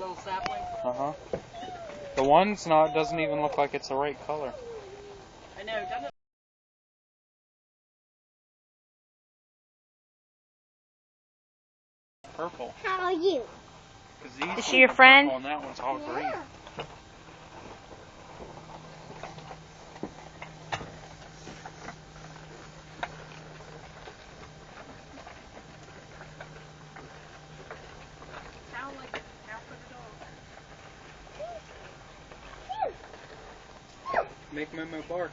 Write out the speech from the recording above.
little sapling? Uh-huh. The one's not, doesn't even look like it's the right color. I know, doesn't it? Purple. How are you? Is she your friend? And that one's all green. Yeah. Sound like a cow for the dog. Make Momo bark.